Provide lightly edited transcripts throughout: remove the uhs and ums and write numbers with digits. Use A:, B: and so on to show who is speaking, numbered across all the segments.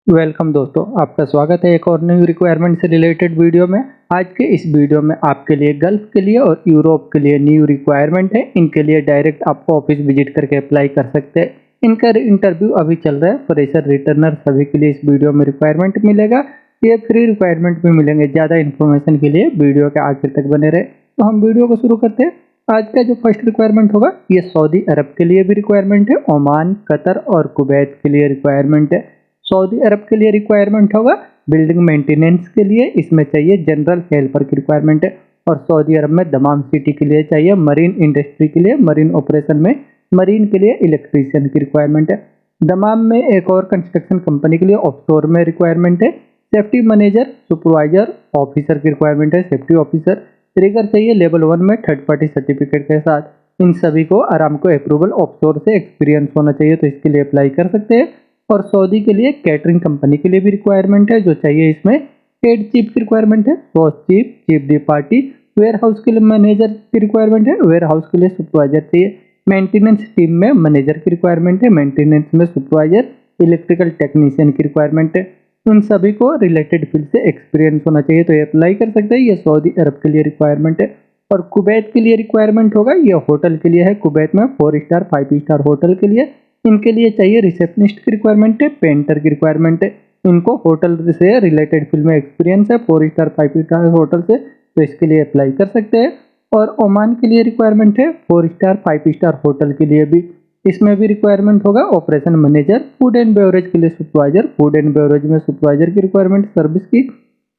A: Welcome दोस्तों, आपका स्वागत है एक और न्यू रिक्वायरमेंट से रिलेटेड वीडियो में। आज के इस वीडियो में आपके लिए गल्फ के लिए और यूरोप के लिए न्यू रिक्वायरमेंट है। इनके लिए डायरेक्ट आप ऑफिस विजिट करके अप्लाई कर सकते हैं। इनका इंटरव्यू अभी चल रहा है। फ्रेशर, रिटर्नर सभी के लिए इस वीडियो में रिक्वायरमेंट मिलेगा। ये फ्री रिक्वायरमेंट भी मिलेंगे। ज़्यादा इन्फॉर्मेशन के लिए वीडियो के आखिर तक बने रहे। तो हम वीडियो को शुरू करते हैं। आज का जो फर्स्ट रिक्वायरमेंट होगा ये सऊदी अरब के लिए भी रिक्वायरमेंट है, ओमान, कतर और कुवैत के लिए रिक्वायरमेंट है। सऊदी अरब के लिए रिक्वायरमेंट होगा बिल्डिंग मेंटेनेंस के लिए, इसमें चाहिए जनरल हेल्पर की रिक्वायरमेंट है। और सऊदी अरब में दमाम सिटी के लिए चाहिए मरीन इंडस्ट्री के लिए, मरीन ऑपरेशन में मरीन के लिए इलेक्ट्रीशियन की रिक्वायरमेंट है। दमाम में एक और कंस्ट्रक्शन कंपनी के लिए ऑफशोर में रिक्वायरमेंट है। सेफ्टी मैनेजर, सुपरवाइजर, ऑफिसर की रिक्वायरमेंट है। सेफ्टी ऑफिसर ट्रिगर चाहिए लेवल 1 में थर्ड पार्टी सर्टिफिकेट के साथ। इन सभी को आरामको अप्रूवल ऑफशोर से एक्सपीरियंस होना चाहिए, तो इसके लिए अप्लाई कर सकते हैं। और सऊदी के लिए कैटरिंग कंपनी के लिए भी रिक्वायरमेंट है जो चाहिए। इसमें हेड चीफ की रिक्वायरमेंट है, sous chief, chief de partie. Warehouse के लिए मैनेजर की रिक्वायरमेंट है, वेयर हाउस के लिए सुपरवाइजर चाहिए। मेंटेनेंस टीम में मैनेजर की रिक्वायरमेंट है, मेंटेनेंस में सुपरवाइजर, इलेक्ट्रिकल टेक्नीशियन की रिक्वायरमेंट है। उन सभी को रिलेटेड फील्ड से एक्सपीरियंस होना चाहिए, तो ये अप्लाई कर सकते हैं। ये सऊदी अरब के लिए रिक्वायरमेंट है। और कुवैत के लिए रिक्वायरमेंट होगा, ये होटल के लिए है। कुवैत में 4 स्टार 5 स्टार होटल के लिए इनके लिए चाहिए रिसेप्शनिस्ट की रिक्वायरमेंट है, पेंटर की रिक्वायरमेंट है। इनको होटल से रिलेटेड फील्ड में एक्सपीरियंस है, 4 स्टार 5 स्टार होटल से, तो इसके लिए अप्लाई कर सकते हैं। और ओमान के लिए रिक्वायरमेंट है 4 स्टार 5 स्टार होटल के लिए भी। इसमें भी रिक्वायरमेंट होगा operation manager, food and beverage के लिए सुपरवाइजर, फूड एंड बेवरेज में सुपरवाइजर की रिक्वायरमेंट, सर्विस की,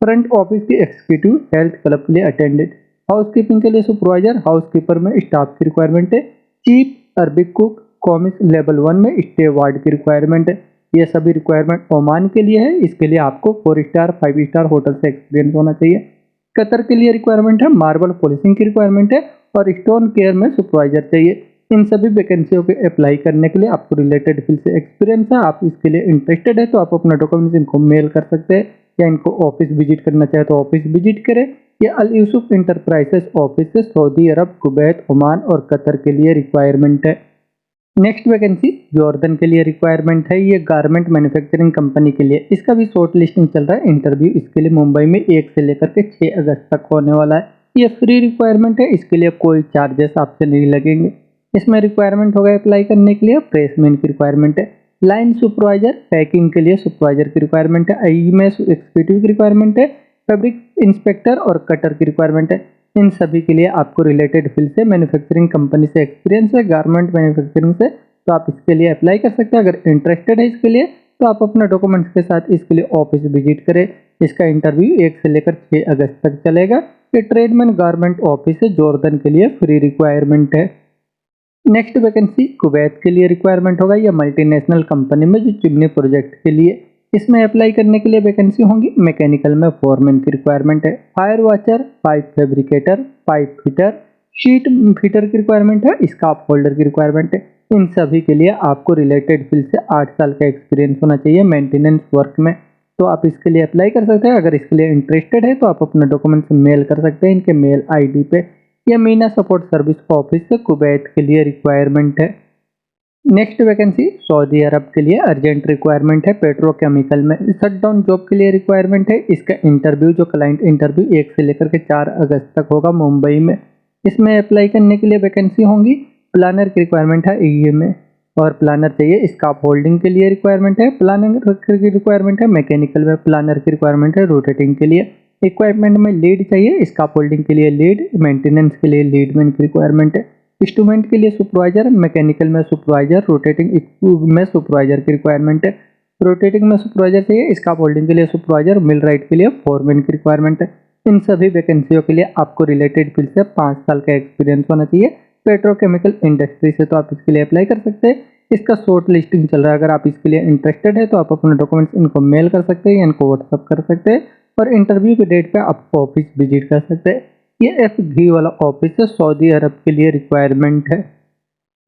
A: फ्रंट ऑफिस की एग्जीक्यूटिव, हेल्थ क्लब के लिए अटेंडेंट, हाउसकीपिंग के लिए सुपरवाइजर, हाउसकीपर में स्टाफ की रिक्वायरमेंट है, chief Arabic cook, commis level 1 में स्टे वार्ड की रिक्वायरमेंट है। ये सभी रिक्वायरमेंट ओमान के लिए है। इसके लिए आपको 4 स्टार 5 स्टार होटल से एक्सपीरियंस होना चाहिए। कतर के लिए रिक्वायरमेंट है मार्बल पॉलिशिंग की रिक्वायरमेंट है और स्टोन केयर में सुपरवाइजर चाहिए। इन सभी वैकेंसियों पे अप्लाई करने के लिए आपको रिलेटेड फील्ड से एक्सपीरियंस है। आप इसके लिए इंटरेस्टेड है तो आप अपना डॉक्यूमेंट्स इनको मेल कर सकते हैं, या इनको ऑफिस विजिट करना चाहे तो ऑफिस विजिट करें। ये अल यूसुफ इंटरप्राइजेस ऑफिस से सऊदी अरब, कुवैत, ओमान और कतर के लिए रिक्वायरमेंट है। नेक्स्ट वैकेंसी जॉर्डन के लिए रिक्वायरमेंट है। ये गारमेंट मैन्युफैक्चरिंग कंपनी के लिए, इसका भी शॉर्ट लिस्टिंग चल रहा है। इंटरव्यू इसके लिए मुंबई में 1 से लेकर के 6 अगस्त तक होने वाला है। ये फ्री रिक्वायरमेंट है, इसके लिए कोई चार्जेस आपसे नहीं लगेंगे। इसमें रिक्वायरमेंट होगा अप्लाई करने के लिए प्लेसमेंट की रिक्वायरमेंट है, लाइन सुपरवाइजर, पैकिंग के लिए सुपरवाइजर की रिक्वायरमेंट है, आई में एग्जीक्यूटिव की रिक्वायरमेंट है, फैब्रिक इंस्पेक्टर और कटर की रिक्वायरमेंट है। इन सभी के लिए आपको रिलेटेड फील्ड से मैन्युफैक्चरिंग कंपनी से एक्सपीरियंस है, गारमेंट मैन्युफैक्चरिंग से, तो आप इसके लिए अप्लाई कर सकते हैं। अगर इंटरेस्टेड है इसके लिए तो आप अपना डॉक्यूमेंट्स के साथ इसके लिए ऑफिस विजिट करें। इसका इंटरव्यू 1 से लेकर 6 अगस्त तक चलेगा। ये ट्रेडमैन गारमेंट ऑफिस है, जॉर्डन के लिए फ्री रिक्वायरमेंट है। नेक्स्ट वैकेंसी कुवैत के लिए रिक्वायरमेंट होगा। यह मल्टीनेशनल कंपनी में जो चिमनी प्रोजेक्ट के लिए, इसमें अप्लाई करने के लिए वैकेंसी होंगी। मैकेनिकल में फोरमैन की रिक्वायरमेंट है, fire watcher, pipe fabricator, pipe fitter, sheet fitter की रिक्वायरमेंट है, स्काफ होल्डर की रिक्वायरमेंट है। इन सभी के लिए आपको रिलेटेड फील्ड से 8 साल का एक्सपीरियंस होना चाहिए मेंटेनेंस वर्क में, तो आप इसके लिए अप्लाई कर सकते हैं। अगर इसके लिए इंटरेस्टेड है तो आप अपना डॉक्यूमेंट्स मेल कर सकते हैं इनके मेल आईडी पे। यह मीना सपोर्ट सर्विस ऑफिस से कुवैत के लिए रिक्वायरमेंट है। नेक्स्ट वैकेंसी सऊदी अरब के लिए अर्जेंट रिक्वायरमेंट है, पेट्रोकेमिकल में शटडाउन जॉब के लिए रिक्वायरमेंट है। इसका इंटरव्यू जो क्लाइंट इंटरव्यू 1 से लेकर के 4 अगस्त तक होगा मुंबई में। इसमें अप्लाई करने के लिए वैकेंसी होंगी। प्लानर की रिक्वायरमेंट है ईए में, और प्लानर चाहिए। स्काफ होल्डिंग के लिए रिक्वायरमेंट है, प्लानर की रिक्वायरमेंट है। मैकेनिकल में प्लानर की रिक्वायरमेंट है, रोटेटिंग के लिए। इक्विपमेंट में लीड चाहिए, स्काफ होल्डिंग के लिए लीड, मेंटेनेंस के लिए लीडमैन की रिक्वायरमेंट है। इंस्ट्रूमेंट के लिए सुपरवाइजर, मैकेनिकल में सुपरवाइजर, रोटेटिंग में सुपरवाइजर की रिक्वायरमेंट है। रोटेटिंग में सुपरवाइजर चाहिए, स्काफ होल्डिंग के लिए सुपरवाइजर, मिल राइट के लिए फोरमैन की रिक्वायरमेंट है। इन सभी वैकेंसियों के लिए आपको रिलेटेड फील्ड से 5 साल का एक्सपीरियंस होना चाहिए पेट्रोकेमिकल इंडस्ट्री से, तो आप इसके लिए अप्लाई कर सकते हैं। इसका शॉर्ट लिस्टिंग चल रहा है। अगर आप इसके लिए इंटरेस्टेड है तो आप अपने डॉक्यूमेंट्स इनको मेल कर सकते हैं या इनको व्हाट्सअप कर सकते हैं, और इंटरव्यू के डेट पे आप ऑफिस विजिट कर सकते हैं। ये एफ घी वाला ऑफिस है, सऊदी अरब के लिए रिक्वायरमेंट है।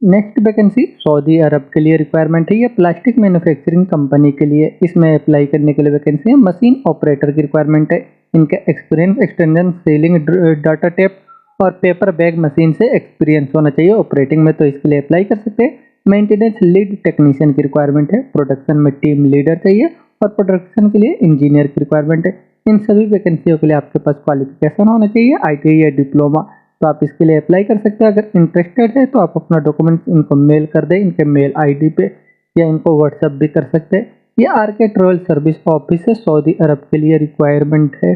A: नेक्स्ट वैकेंसी सऊदी अरब के लिए रिक्वायरमेंट है। ये प्लास्टिक मैन्युफैक्चरिंग कंपनी के लिए, इसमें अप्लाई करने के लिए वैकेंसी है। मशीन ऑपरेटर की रिक्वायरमेंट है। इनका experience extension, ceiling, data tape और पेपर बैग मशीन से एक्सपीरियंस होना चाहिए ऑपरेटिंग में, तो इसके लिए अप्लाई कर सकते हैं। मेंटेनेंस लीड टेक्नीशियन की रिक्वायरमेंट है। प्रोडक्शन में टीम लीडर चाहिए। और प्रोडक्शन के लिए इंजीनियर की रिक्वायरमेंट है। इन सभी वैकेंसियों के लिए आपके पास क्वालिफिकेशन होना चाहिए ITI या डिप्लोमा, तो आप इसके लिए अप्लाई कर सकते हैं। अगर इंटरेस्टेड है तो आप अपना डॉक्यूमेंट्स इनको मेल कर दें इनके मेल ID पे, या इनको व्हाट्सएप भी कर सकते हैं। ये RK ट्रैवल सर्विस ऑफिस है, सऊदी अरब के लिए रिक्वायरमेंट है।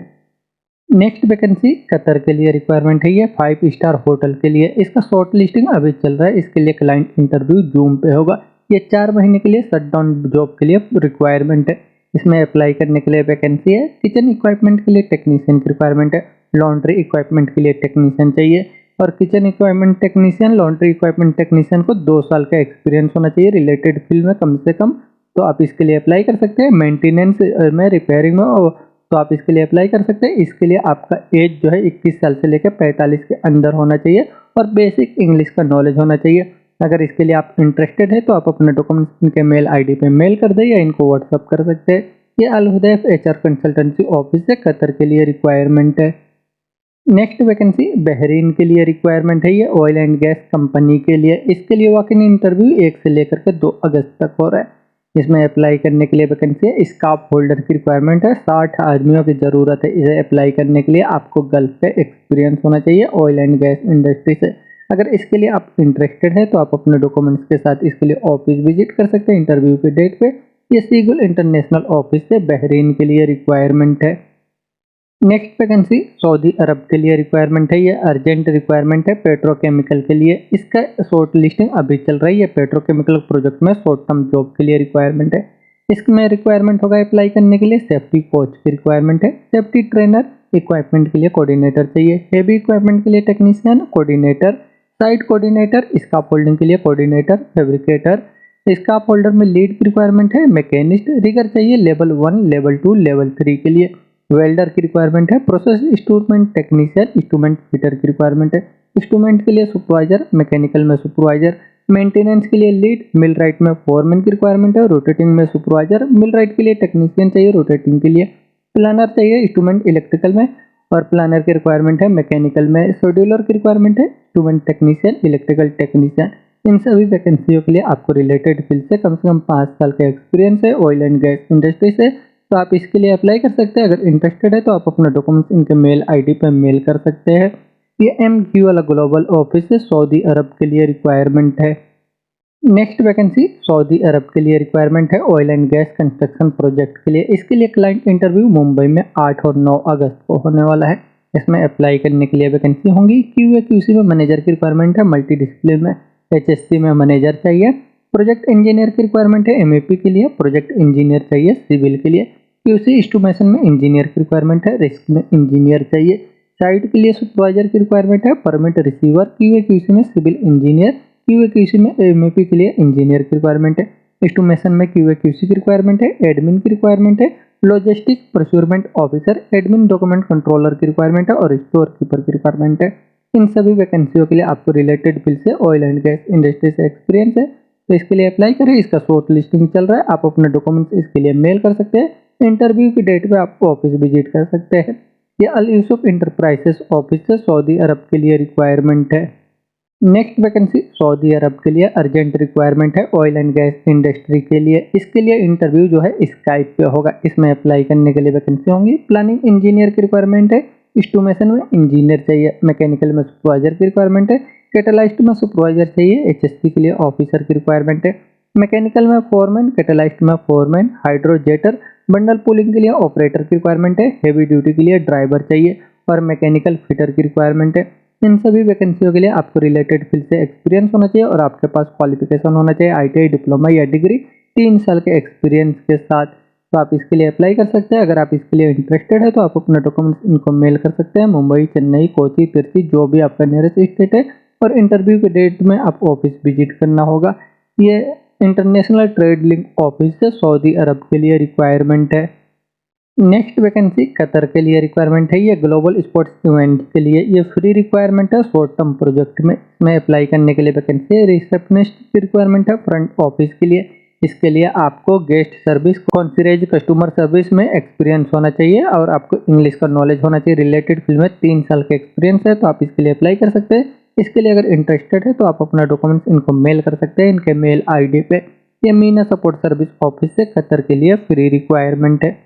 A: नेक्स्ट वैकेंसी कतर के लिए रिक्वायरमेंट है, ये 5 स्टार होटल के लिए। इसका शॉर्ट लिस्टिंग अभी चल रहा है, इसके लिए क्लाइंट इंटरव्यू जूम पे होगा। ये 4 महीने के लिए शटडाउन जॉब के लिए रिक्वायरमेंट है। इसमें अप्लाई करने के लिए वैकेंसी है। किचन इक्विपमेंट के लिए टेक्नीशियन की रिक्वायरमेंट है। लॉन्ड्री इक्विपमेंट के लिए टेक्नीशियन चाहिए, और kitchen equipment technician, laundry equipment technician को 2 साल का एक्सपीरियंस होना चाहिए रिलेटेड फील्ड में कम से कम, तो आप इसके लिए अप्लाई कर सकते हैं। मेंटेनेंस में, रिपेयरिंग में, तो आप इसके लिए अप्लाई कर सकते हैं। इसके लिए आपका एज जो है 21 साल से लेकर 45 के अंदर होना चाहिए, और बेसिक इंग्लिश का नॉलेज होना चाहिए। अगर इसके लिए आप इंटरेस्टेड है तो आप अपने डॉक्यूमेंट्स इनके मेल ID पे मेल कर दें, या इनको व्हाट्सअप कर सकते हैं। ये अल हुदैफ HR कंसल्टेंसी ऑफिस से कतर के लिए रिक्वायरमेंट है। नेक्स्ट वैकेंसी बहरीन के लिए रिक्वायरमेंट है, ये ऑयल एंड गैस कंपनी के लिए। इसके लिए वॉक इन इंटरव्यू 1 से लेकर के 2 अगस्त तक हो रहा है। इसमें अप्लाई करने के लिए वैकेंसी है। स्टाफ होल्डर की रिक्वायरमेंट है, 60 आदमियों की ज़रूरत है। इसे अप्लाई करने के लिए आपको गल्फ पे एक्सपीरियंस होना चाहिए ऑयल एंड गैस इंडस्ट्री से। अगर इसके लिए आप इंटरेस्टेड है तो आप अपने डॉक्यूमेंट्स के साथ इसके लिए ऑफिस विजिट कर सकते हैं इंटरव्यू की डेट पे। ये सीगुल इंटरनेशनल ऑफिस से बहरीन के लिए रिक्वायरमेंट है। नेक्स्ट वैकेंसी सऊदी अरब के लिए रिक्वायरमेंट है, ये अर्जेंट रिक्वायरमेंट है पेट्रोकेमिकल के लिए। इसका शॉर्ट लिस्टिंग अभी चल रही है। पेट्रोकेमिकल प्रोजेक्ट में शॉर्ट टर्म जॉब के लिए रिक्वायरमेंट है। इसमें रिक्वायरमेंट होगा अप्लाई करने के लिए सेफ्टी कोच की रिक्वायरमेंट है, सेफ्टी ट्रेनर, इक्विपमेंट के लिए कोऑर्डिनेटर चाहिए, हेवी इक्विपमेंट के लिए technician coordinator, site coordinator, scaffolding के लिए कोऑर्डिनेटर, फैब्रिकेटर, स्काफोल्डर में लीड की रिक्वायरमेंट है, मैकेनिस्ट, रिगर चाहिए लेवल 1, लेवल 2, लेवल 3 के लिए। वेल्डर की रिक्वायरमेंट है, process instrument technician, instrument fitter की रिक्वायरमेंट है, इंस्ट्रूमेंट के लिए सुपरवाइजर, मैकेनिकल में सुपरवाइजर, मेंटेनेंस के लिए लीड, मिल राइट में फोरमैन की रिक्वायरमेंट है, रोटेटिंग में सुपरवाइजर, मिल राइट के लिए टेक्नीशियन चाहिए रोटेटिंग के लिए, प्लानर चाहिए इंस्ट्रूमेंट इलेक्ट्रिकल में, और प्लानर की रिक्वायरमेंट है मैकेनिकल में, शेड्यूलर की रिक्वायरमेंट है, इंस्ट्रूमेंट टेक्नीशियन, इलेक्ट्रिकल टेक्नीशियन। इन सभी वैकेंसियों के लिए आपको रिलेटेड फील्ड से कम 5 साल का एक्सपीरियंस है ऑयल एंड गैस इंडस्ट्री से, तो आप इसके लिए अप्लाई कर सकते हैं। अगर इंटरेस्टेड है तो आप अपना डॉक्यूमेंट्स इनके मेल ID पे मेल कर सकते हैं। ये MQ वाला ग्लोबल ऑफिस है, सऊदी अरब के लिए रिक्वायरमेंट है। नेक्स्ट वैकेंसी सऊदी अरब के लिए रिक्वायरमेंट है oil and gas construction project के लिए। इसके लिए क्लाइंट इंटरव्यू मुंबई में 8 और 9 अगस्त को होने वाला है। इसमें अप्लाई करने के लिए वैकेंसी होंगी। QA/QC में मैनेजर की रिक्वायरमेंट है, मल्टी डिसिप्लिन में HSC में मैनेजर चाहिए, प्रोजेक्ट इंजीनियर की रिक्वायरमेंट है MEP के लिए, प्रोजेक्ट इंजीनियर चाहिए सिविल के लिए, QC इंस्ट्रूमेशन में इंजीनियर की रिक्वायरमेंट है, रिस्क में इंजीनियर चाहिए, साइट के लिए सुपरवाइजर की रिक्वायरमेंट है, परमिट रिसीवर, QA/QC में सिविल इंजीनियर, QA/QC में MEP के लिए इंजीनियर की रिक्वायरमेंट है, इंस्ट्रूमेशन में QA/QC की रिक्वायरमेंट है, एडमिन की रिक्वायरमेंट है, logistics procurement officer, admin document controller की रिक्वायरमेंट है, और स्टोर कीपर की रिक्वायरमेंट है। इन सभी वैकेंसियों के लिए आपको रिलेटेड फील्ड से ऑयल एंड गैस इंडस्ट्री से एक्सपीरियंस है, तो इसके लिए अप्लाई करें। इसका शॉर्ट लिस्टिंग चल रहा है, आप अपने डॉक्यूमेंट्स इसके लिए मेल कर सकते हैं। इंटरव्यू की डेट पे आप ऑफिस विजिट कर सकते हैं। ये अल यूसुफ इंटरप्राइजेस ऑफिस से सऊदी अरब के लिए रिक्वायरमेंट है। नेक्स्ट वैकेंसी सऊदी अरब के लिए अर्जेंट रिक्वायरमेंट है ऑयल एंड गैस इंडस्ट्री के लिए। इसके लिए इंटरव्यू जो है स्काइप पे होगा। इसमें अप्लाई करने के लिए वैकेंसी होंगी। प्लानिंग इंजीनियर की रिक्वायरमेंट है, इंस्ट्रूमेशन में इंजीनियर चाहिए, मैकेनिकल में सुपरवाइजर की रिक्वायरमेंट है, कैटलाइस्ट में सुपरवाइजर चाहिए, HSC के लिए ऑफिसर की रिक्वायरमेंट है, मैकेनिकल में फोरमैन, कैटलाइस्ट में फोरमैन, हाइड्रोजेटर, बंडल पुलिंग के लिए ऑपरेटर की रिक्वायरमेंट है, हेवी ड्यूटी के लिए ड्राइवर चाहिए, और मैकेनिकल फिटर की रिक्वायरमेंट है। इन सभी वैकेंसियों के लिए आपको रिलेटेड फील्ड से एक्सपीरियंस होना चाहिए, और आपके पास क्वालिफिकेशन होना चाहिए ITI डिप्लोमा या डिग्री 3 साल के एक्सपीरियंस के साथ, तो आप इसके लिए अप्लाई कर सकते हैं। अगर आप इसके लिए इंटरेस्टेड है तो आप अपना डॉक्यूमेंट्स इनको मेल कर सकते हैं। मुंबई, चेन्नई, कोची, तिरुचि, जो भी आपका नियरेस्ट स्टेट है, और इंटरव्यू के डेट में आप ऑफिस विजिट करना होगा। ये इंटरनेशनल ट्रेड लिंक ऑफिस से सऊदी अरब के लिए रिक्वायरमेंट है। नेक्स्ट वैकेंसी कतर के लिए रिक्वायरमेंट है। ये ग्लोबल स्पोर्ट्स इवेंट के लिए ये फ्री रिक्वायरमेंट है शॉर्ट टर्म प्रोजेक्ट में अप्लाई करने के लिए वैकेंसी है। रिसेप्शनिस्ट की रिक्वायरमेंट है फ्रंट ऑफिस के लिए। इसके लिए आपको guest service, concierge, customer service में एक्सपीरियंस होना चाहिए, और आपको इंग्लिश का नॉलेज होना चाहिए। रिलेटेड फील्ड में 3 साल का एक्सपीरियंस है, तो आप इसके लिए अप्लाई कर सकते हैं। इसके लिए अगर इंटरेस्टेड है तो आप अपना डॉक्यूमेंट्स इनको मेल कर सकते हैं इनके मेल ID पे। ये मीना सपोर्ट सर्विस ऑफिस से कतर के लिए फ्री रिक्वायरमेंट है।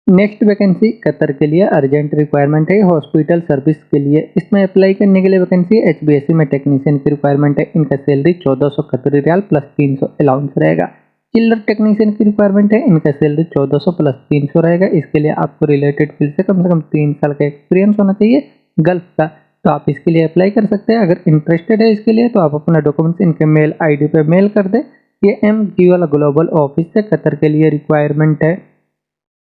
A: नेक्स्ट वैकेंसी कतर के लिए अर्जेंट रिक्वायरमेंट है, हॉस्पिटल सर्विस के लिए। इसमें अप्लाई करने के लिए वैकेंसी HBSc में टेक्नीशियन की रिक्वायरमेंट है। इनका सैलरी 1400 कतरी रियाल प्लस 300 अलाउंस रहेगा। चिल्लर टेक्नीशियन की रिक्वायरमेंट है। इनका सैलरी 1400 प्लस 300 रहेगा। इसके लिए आपको रिलेटेड फील्ड से कम 3 साल का एक्सपीरियंस होना चाहिए गल्फ का, तो आप इसके लिए अप्लाई कर सकते हैं। अगर इंटरेस्टेड है इसके लिए तो आप अपना डॉक्यूमेंट्स इनके मेल ID पे मेल कर दें। ये MG वाला ग्लोबल ऑफिस से कतर के लिए रिक्वायरमेंट है।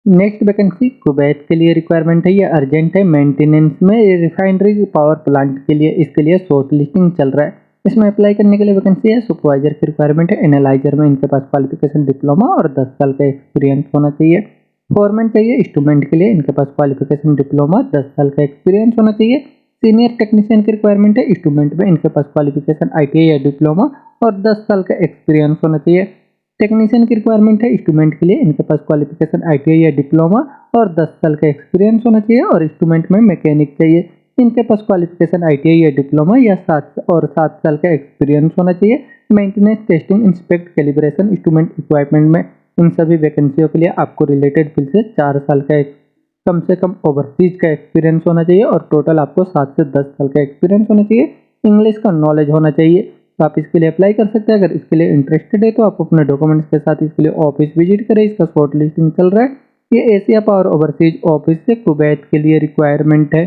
A: नेक्स्ट वैकेंसी कुवैत के लिए रिक्वायरमेंट है। ये अर्जेंट है, मेंटेनेंस में, ये रिफाइनरी पावर प्लांट के लिए। इसके लिए शॉर्ट लिस्टिंग चल रहा है। इसमें अप्लाई करने के लिए वैकेंसी है। सुपरवाइजर की रिक्वायरमेंट है। एनालाइजर में इनके पास क्वालिफिकेशन डिप्लोमा और 10 साल का एक्सपीरियंस होना चाहिए। फोरमैन चाहिए इंस्ट्रूमेंट के लिए। इनके पास क्वालिफिकेशन डिप्लोमा 10 साल का एक्सपीरियंस होना चाहिए। सीनियर टेक्नीशियन की रिक्वायरमेंट है। इंस्ट्रूमेंट में इनके पास क्वालिफिकेशन ITI या डिप्लोमा और 10 साल का एक्सपीरियंस होना चाहिए। टेक्नीशियन की रिक्वायरमेंट है। इंस्ट्रूमेंट के लिए इनके पास क्वालिफिकेशन ITI या डिप्लोमा और 10 साल का एक्सपीरियंस होना चाहिए। और इंस्ट्रूमेंट में मैकेनिक चाहिए। इनके पास क्वालिफिकेशन ITI या डिप्लोमा या 7 साल का एक्सपीरियंस होना चाहिए। Maintenance, testing, inspect, calibration, instrument, equipment में इन सभी वैकेंसियों के लिए आपको रिलेटेड फील्ड से 4 साल का कम से कम ओवरसीज का एक्सपीरियंस होना चाहिए और टोटल आपको 7 से 10 साल का एक्सपीरियंस होना चाहिए। इंग्लिश का नॉलेज होना चाहिए। तो आप इसके लिए अप्लाई कर सकते हैं। अगर इसके लिए इंटरेस्टेड है तो आप अपने डॉक्यूमेंट्स के साथ इसके लिए ऑफिस विजिट करें। इसका शॉर्ट लिस्टिंग चल रहा है। ये एशिया पावर ओवरसीज ऑफिस से कुवैत के लिए रिक्वायरमेंट है।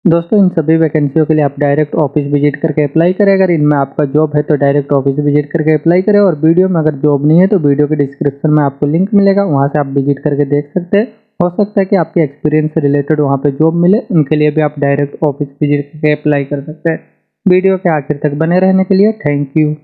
A: दोस्तों इन सभी वैकेंसियों के लिए आप डायरेक्ट ऑफिस विजिट करके अप्लाई करें। अगर इनमें आपका जॉब है तो डायरेक्ट ऑफिस विजिट करके अप्लाई करें। और वीडियो में अगर जॉब नहीं है तो वीडियो के डिस्क्रिप्शन में आपको लिंक मिलेगा, वहां से आप विजिट करके देख सकते हैं। हो सकता है कि आपके एक्सपीरियंस से रिलेटेड वहां पे जॉब मिले, उनके लिए भी आप डायरेक्ट ऑफिस विजिट करके अप्लाई कर सकते हैं। वीडियो के आखिर तक बने रहने के लिए थैंक यू।